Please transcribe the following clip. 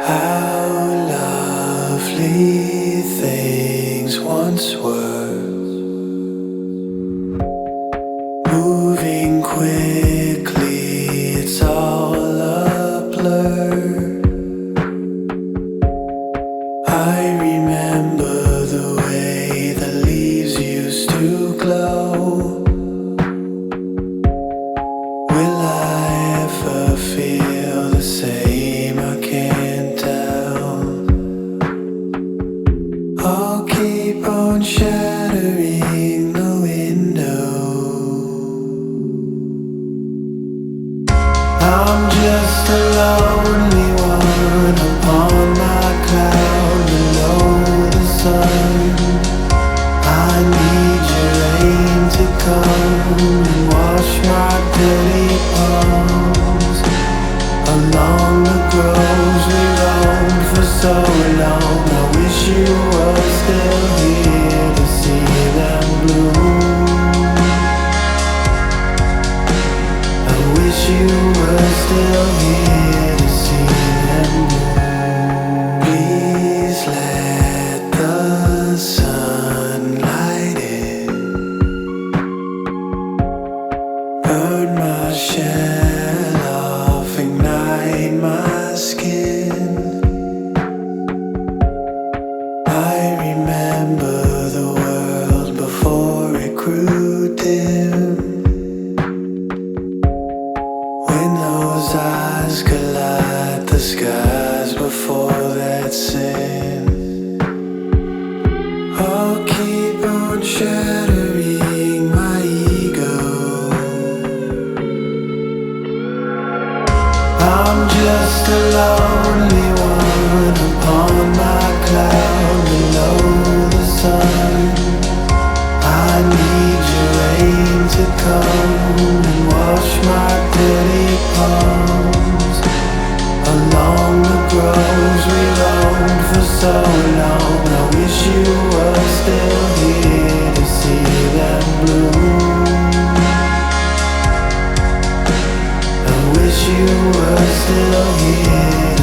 How lovely things once were, moving quickly, it's all a blur. I remember the way the leaves used to glow. Will I ever feel the same? I can't tell. I'll keep on shattering the window. I'm just a lonely one upon my cloud below the sun. I need your rain to come and wash my dirty palms along the groves we roamed for so long. I wish you were still here to see them bloom. I wish you were still here to see them bloom. Please let the sun light it, burn my shell off, ignite my skin. I remember the world before it grew dim, when those eyes collide, the skies before that sin. I'll keep on shattering my ego. I'm just a lonely one upon my cloud below the sun. I need your rain to come and wash my dirty palms along the groves we roamed for so long. I wish you were still here to see them bloom. I wish you were still here